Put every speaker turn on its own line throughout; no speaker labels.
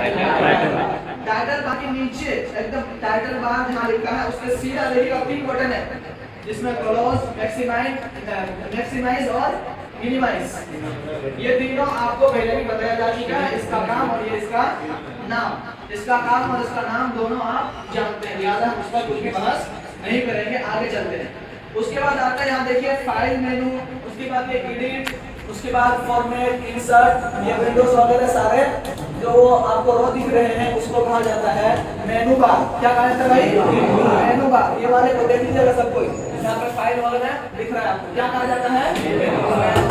Title bar के नीचे एकदम टाइटल बार जहाँ लिखा है उसके सीधा देखिएगा 3 बटन है जिसमें क्लोज, मैक्सिमाइज और मिनिमाइज। ये तीनों आपको पहले भी बताया जा चुका है, इसका काम और ये इसका नाम। इसका काम और इसका नाम दोनों आप जानते हैं, लिहाजा हम उस पर कुछ भी बहस नहीं करेंगे, आगे चलते हैं। उसके बाद आता है यहाँ देखिए फाइल मेनू, उसके बाद ये एडिट, उसके बाद फॉर्मेट, इंसर्ट, ये विंडोज वगैरह सारे जो आपको रो दिख रहे हैं उसको कहा जाता है मेनू बार। क्या कहा जाता है भाई? मेनू बार। ये वाले को देख लीजिएगा सब कोई, यहाँ पे फाइल वगैरह दिख रहा है आपको, क्या कहा जाता है? मेनू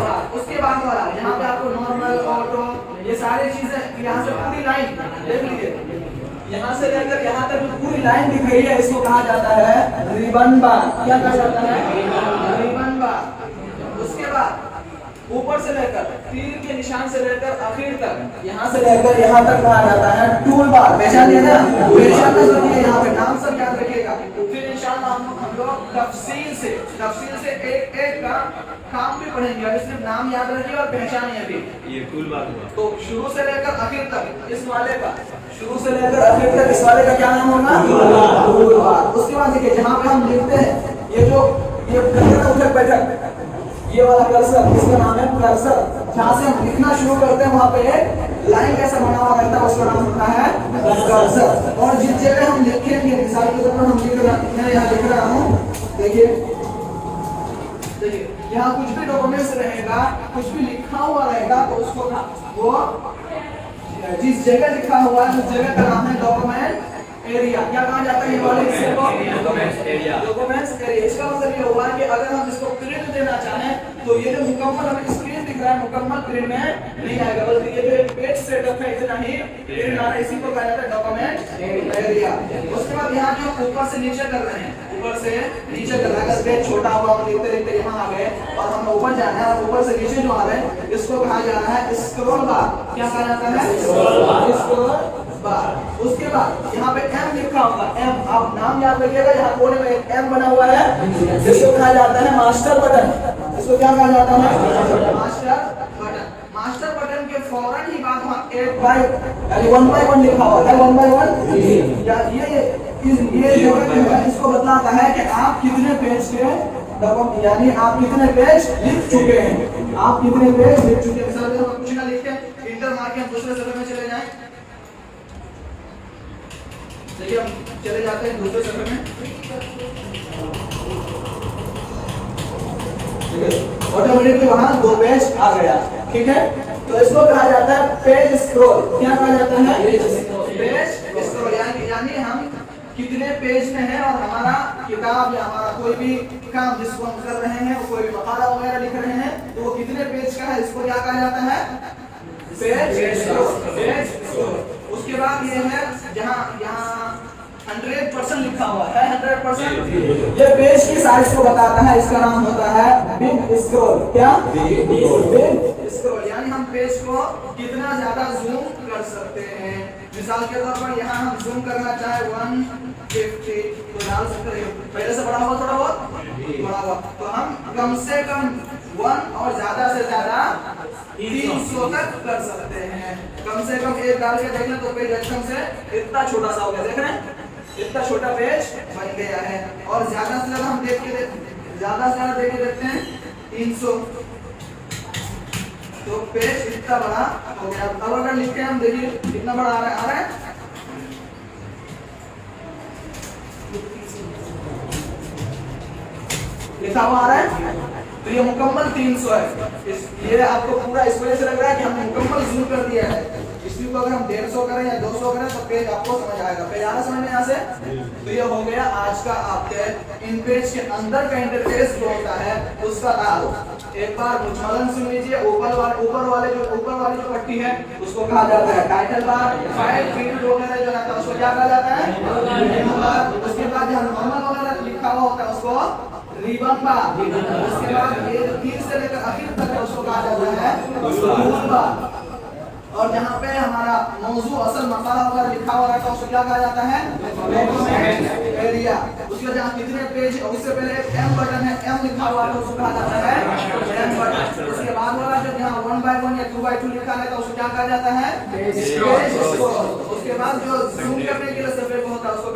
बार। उसके बाद वाला यहाँ पे आपको नॉर्मल, ऑटो, ये सारी चीजें यहाँ से पूरी लाइन देख लीजिए, यहाँ से लेकर यहाँ तक पूरी लाइन दिख रही है, इसको कहा जाता है रिबन बार। क्या कहा जाता है? रिबन बार। उसके बाद ऊपर से लेकर तीर के निशान से लेकर आखिर तक, यहाँ से लेकर यहाँ तक कहा जाता है टूल बार। पहचान लिया ना? पहचान रखिए, यहाँ पे नाम सब याद रखिएगा। फिर इंशाल्लाह हम लोग तफसील से एक का काम भी पढ़ेंगे, अभी सिर्फ नाम याद रखिए और पहचान अभी ये टूल बार हुआ। तो शुरू से लेकर आखिर तक इस वाले का, शुरू से लेकर आखिर तक इस वाले का क्या नाम होगा? Tool bar. उसके बाद देखिए जहाँ पे हम लिखते हैं, ये जो ये उठक बैठक, ये वाला कर्सर, इसका नाम है कर्सर। जहाँ से हम लिखना शुरू करते हैं वहाँ पे लाइन कैसा बना हुआ रहता है, उसका नाम होता है कर्सर। और जिस जगह हम लिखेंगे, मिसाल के तौर पर हम लिख रहा, मैं यहाँ लिख रहा हूँ, देखिए यहाँ कुछ भी डॉक्यूमेंट्स रहेगा, कुछ भी लिखा हुआ रहेगा, तो उसको वो जिस जगह लिखा हुआ है उस जगह का नाम है डॉक्यूमेंट एरिया। क्या कहा जाता है? ये वाले हिस्से को डॉक्यूमेंट्स एरिया। इसका मतलब ये हुआ कि अगर हम इसको प्रिंट देना चाहें तो ये जो मुकम्मल हमें स्क्रीन दिख रहा है मुकम्मल प्रिंट में नहीं आएगा, बल्कि ये जो पेज सेटअप है इतना ही प्रिंट आ रहा है, इसी को कहा जाता है डॉक्यूमेंट एरिया। उसके बाद यहाँ जो ऊपर से नीचे कर रहे हैं, ऊपर से नीचे कर रहा है, अगर पेज छोटा हुआ हम लिखते लिखते यहाँ आ गए और हमें ऊपर जाना है और ऊपर से नीचे जो आ रहे हैं इसको कहा जा रहा है स्क्रॉल बार। क्या कहा जाता है? स्क्रॉल बार। उसके बाद यहाँ पे M लिखा होगा, M, आप नाम याद रखिएगा, यहाँ कोने में एक M बना हुआ है, इसको कहा जाता है मास्टर बटन। इसको क्या कहा जाता है? Master button. मास्टर बटन के फौरन ही बाद वहाँ 1 by 1 लिखा हुआ है, 1 by 1। ये इसको बतलाता है कि आप कितने पेज के, यानी आप कितने पेज लिख चुके हैं, आप कितने पेज लिख चुके हैं। मिसाल हम कुछ ना लिख के इंटर मार के हम दूसरे सफर में चले जाएं, देखिए हम चले जाते हैं दूसरे सफर में, ऑटोमेटिकली वहां 2 पेज आ गया, ठीक है। तो इसको कहा जाता है पेज स्क्रॉल। क्या कहा जाता है? Page scroll. यानी हम कितने पेज में है और हमारा किताब या हमारा कोई भी काम जिसको हम कर रहे हैं, कोई भी मकाला वगैरह लिख रहे हैं, तो वो कितने पेज का है, इसको क्या कहा जाता है? Page scroll. उसके बाद ये है जहाँ 100% लिखा हुआ है, 100% ये पेज की साइज को बताता है, इसका नाम होता है बिग स्क्रॉल। क्या? Big scroll. यानी हम पेज को कितना ज्यादा जूम कर सकते हैं। मिसाल के तौर पर यहाँ हम जूम करना चाहे 150 तो डाल सकते हैं, पहले से बड़ा हुआ, थोड़ा बहुत बड़ा हुआ, तो हम कम से कम 1 और ज्यादा से ज्यादा 300 तक कर सकते हैं। कम से कम एक डाल के देख लें तो पेज एकदम से इतना छोटा सा हो गया, देख रहे हैं, इतना छोटा पेज बन गया है। और ज्यादा से ज्यादा हम देखते हैं 300, तो पेज इतना बड़ा हो गया। अब अगर लिखते हैं हम, देखिए कितना बड़ा आ रहा है, लिखा हुआ आ रहा है, तो ये मुकम्मल 300 है। ये आपको पूरा इस वजह से लग रहा है कि हमने मुकम्मल जूम कर दिया है। इसी को अगर हम 150 करें या 200 करें तो पेज आपको समझ आएगा। पेज आना समझ में यहाँ से? तो ये हो गया आज का आपके इन पेज के अंदर का इंटरफेस जो होता है उसका तारुफ। एक बार मुजमलन सुन लीजिए। ऊपर वाली जो पट्टी है उसको कहा जाता है टाइटल बार। फाइल प्रिंट वगैरह जो रहता है उसको क्या कहा जाता है? मेनू बार। उसके बाद जहाँ नॉर्मल वगैरह लिखा हुआ होता है उसको रिबन बार। उसके बाद ये तीर से लेकर आखिर तक उसको कहा जाता है टूल बार। और जहाँ पे हमारा मौजू असल मसाला वगैरह लिखा हुआ रहता है उसको क्या कहा जाता है? Document area. उसके जहाँ कितने पेज, उससे पहले एक M बटन है, M लिखा हुआ है उसको कहा जाता है M बटन। उसके बाद वाला जो जहाँ 1 by 1 या 2 by 2 लिखा रहता है उसको क्या कहा जाता है? Page scroll. बाद जो जूम करने के